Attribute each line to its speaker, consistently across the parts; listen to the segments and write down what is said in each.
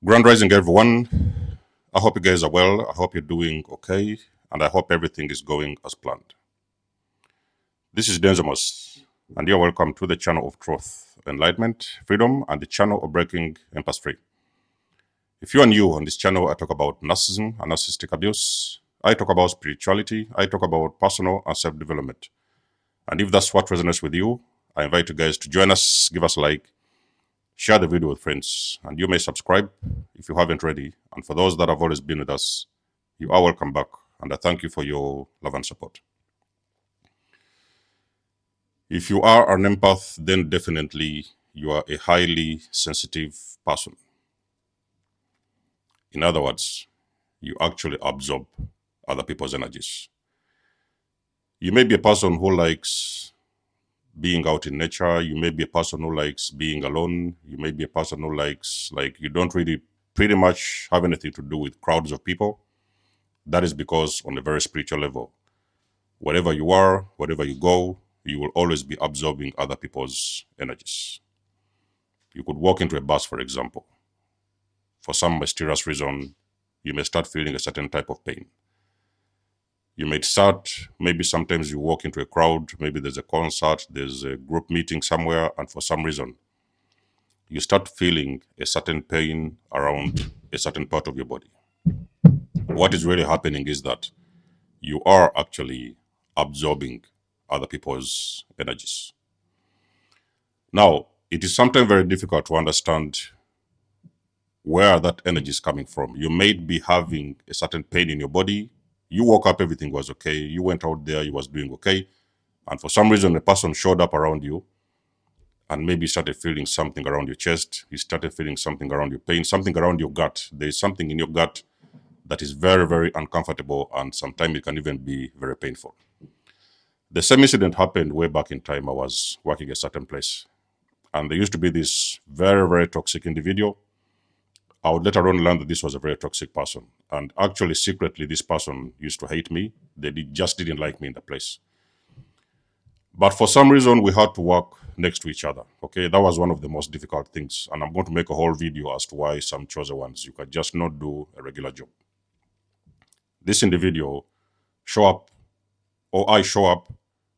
Speaker 1: Grand Rising, everyone. I hope you guys are well. I hope you're doing okay. And I hope everything is going as planned. This is nikymus, and you're welcome to the channel of truth, enlightenment, freedom, and the channel of breaking empaths free. If you are new on this channel, I talk about narcissism and narcissistic abuse. I talk about spirituality. I talk about personal and self-development. And if that's what resonates with you, I invite you guys to join us, give us a like, share the video with friends, and you may subscribe if you haven't already. And for those that have always been with us, you are welcome back, and I thank you for your love and support. If you are an empath, then definitely you are a highly sensitive person. In other words, you actually absorb other people's energies. You may be a person who likes being out in nature. You may be a person who likes being alone. You may be a person who likes, you don't really pretty much have anything to do with crowds of people. That is because on a very spiritual level, wherever you are, wherever you go, you will always be absorbing other people's energies. You could walk into a bus, for example. For some mysterious reason, you may start feeling a certain type of pain. You may start, maybe sometimes you walk into a crowd, maybe there's a concert, there's a group meeting somewhere, and for some reason, you start feeling a certain pain around a certain part of your body. What is really happening is that you are actually absorbing other people's energies. Now, it is sometimes very difficult to understand where that energy is coming from. You may be having a certain pain in your body. You woke up, everything was okay. You went out there, you was doing okay. And for some reason, a person showed up around you and maybe started feeling something around your chest. You started feeling something around your pain, something around your gut. There is something in your gut that is very, very uncomfortable, and sometimes it can even be very painful. The same incident happened way back in time. I was working at a certain place, and there used to be this very, very toxic individual. I would later on learn that this was a very toxic person. And actually, secretly, this person used to hate me. They just didn't like me in the place. But for some reason, we had to work next to each other. Okay, that was one of the most difficult things. And I'm going to make a whole video as to why some chosen ones, you can just not do a regular job. This individual show up, or I show up,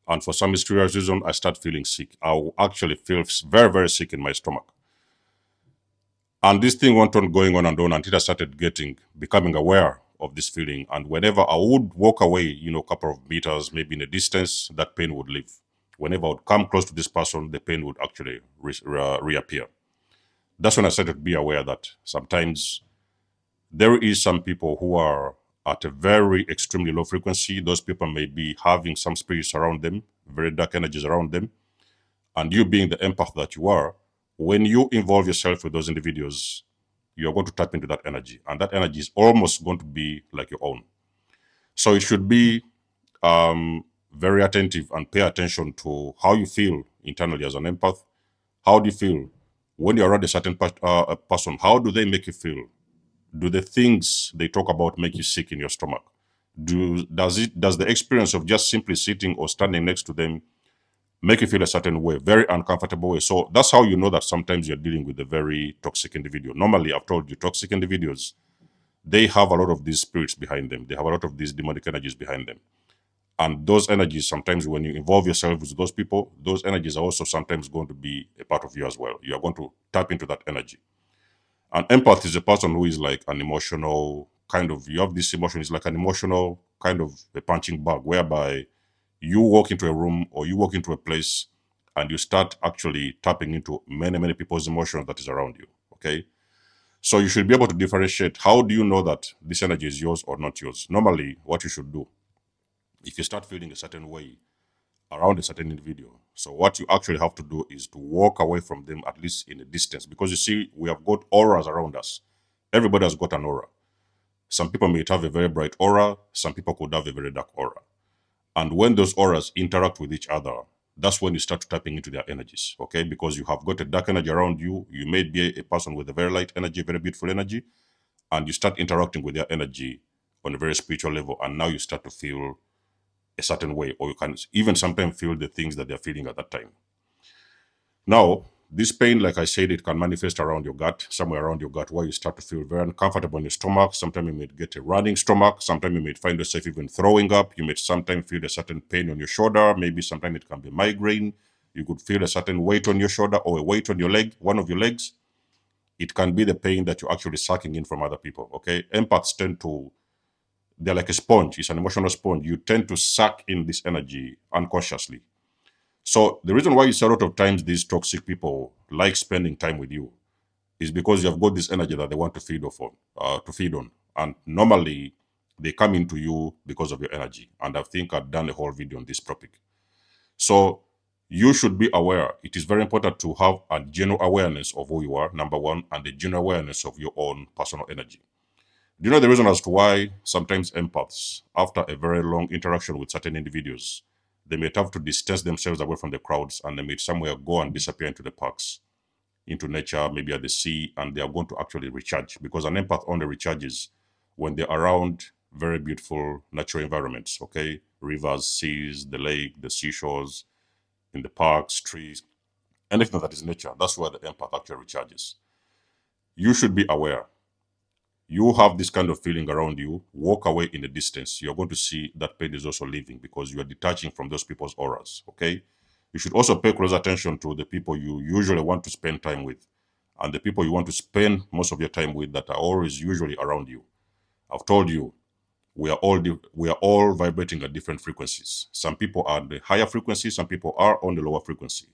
Speaker 1: and for some mysterious reason, I start feeling sick. I will actually feel very, very sick in my stomach. And this thing went on going on and on until I started becoming aware of this feeling. And whenever I would walk away, a couple of meters, maybe in a distance, that pain would leave. Whenever I would come close to this person, the pain would actually reappear. That's when I started to be aware that sometimes there is some people who are at a very extremely low frequency. Those people may be having some spirits around them, very dark energies around them. And you being the empath that you are, when you involve yourself with those individuals, you're going to tap into that energy. And that energy is almost going to be like your own. So you should be very attentive and pay attention to how you feel internally as an empath. How do you feel when you're around a certain person? How do they make you feel? Do the things they talk about make you sick in your stomach? Does the experience of just simply sitting or standing next to them make you feel a certain way, very uncomfortable way? So that's how you know that sometimes you're dealing with a very toxic individual. Normally, I've told you, toxic individuals, they have a lot of these spirits behind them. They have a lot of these demonic energies behind them. And those energies, sometimes when you involve yourself with those people, those energies are also sometimes going to be a part of you as well. You are going to tap into that energy. An empath is a person who is like an emotional you have this emotion, it's like an emotional kind of a punching bag, whereby you walk into a room or you walk into a place and you start actually tapping into many, many people's emotions that is around you, okay? So you should be able to differentiate. How do you know that this energy is yours or not yours? Normally, what you should do, if you start feeling a certain way around a certain individual, so what you actually have to do is to walk away from them, at least in a distance, because you see, we have got auras around us. Everybody has got an aura. Some people may have a very bright aura. Some people could have a very dark aura. And when those auras interact with each other, that's when you start tapping into their energies, okay? Because you have got a dark energy around you. You may be a person with a very light energy, very beautiful energy, and you start interacting with their energy on a very spiritual level. And now you start to feel a certain way, or you can even sometimes feel the things that they're feeling at that time. Now, this pain, like I said, it can manifest around your gut, somewhere around your gut, where you start to feel very uncomfortable in your stomach. Sometimes you may get a running stomach. Sometimes you may find yourself even throwing up. You may sometimes feel a certain pain on your shoulder. Maybe sometimes it can be migraine. You could feel a certain weight on your shoulder or a weight on your leg, one of your legs. It can be the pain that you're actually sucking in from other people, okay? Empaths tend to, they're like a sponge. It's an emotional sponge. You tend to suck in this energy unconsciously. So the reason why you see a lot of times these toxic people like spending time with you is because you have got this energy that they want to feed off on, to feed on. And normally they come into you because of your energy. And I think I've done a whole video on this topic. So you should be aware. It is very important to have a general awareness of who you are, number one, and a general awareness of your own personal energy. Do you know the reason as to why sometimes empaths, after a very long interaction with certain individuals, they may have to distance themselves away from the crowds and they may somewhere go and disappear into the parks, into nature, maybe at the sea, and they are going to actually recharge, because an empath only recharges when they're around very beautiful natural environments, okay? Rivers, seas, the lake, the seashores, in the parks, trees, anything that is nature. That's where the empath actually recharges. You should be aware. You have this kind of feeling around you, walk away in the distance. You're going to see that pain is also leaving because you are detaching from those people's auras, okay? You should also pay close attention to the people you usually want to spend time with and the people you want to spend most of your time with that are always usually around you. I've told you, we are all vibrating at different frequencies. Some people are at the higher frequency, some people are on the lower frequency.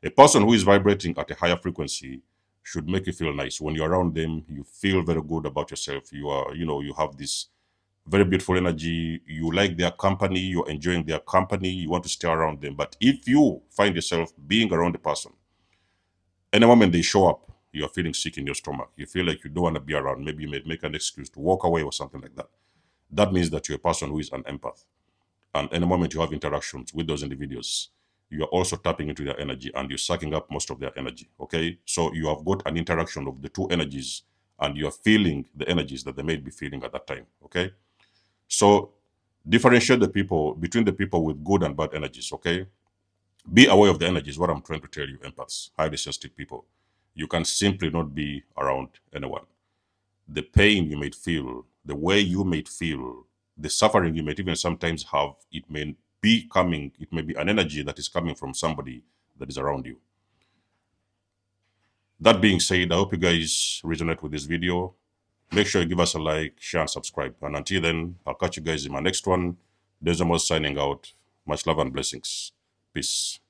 Speaker 1: A person who is vibrating at a higher frequency should make you feel nice. When you're around them, you feel very good about yourself. You are, you have this very beautiful energy. You like their company, you're enjoying their company, you want to stay around them. But if you find yourself being around the person, any moment they show up, you're feeling sick in your stomach. You feel like you don't want to be around. Maybe you may make an excuse to walk away or something like that. That means that you're a person who is an empath. And any moment you have interactions with those individuals, you are also tapping into their energy and you're sucking up most of their energy. Okay. So you have got an interaction of the two energies and you're feeling the energies that they may be feeling at that time. Okay. So differentiate the people between the people with good and bad energies. Okay. Be aware of the energies, what I'm trying to tell you, empaths, highly sensitive people. You can simply not be around anyone. The pain you may feel, the way you may feel, the suffering you may even sometimes have, it may be an energy that is coming from somebody that is around you. That being said, I hope you guys resonate with this video. Make sure you give us a like, share, and subscribe. And until then, I'll catch you guys in my next one. Desmos signing out. Much love and blessings. Peace.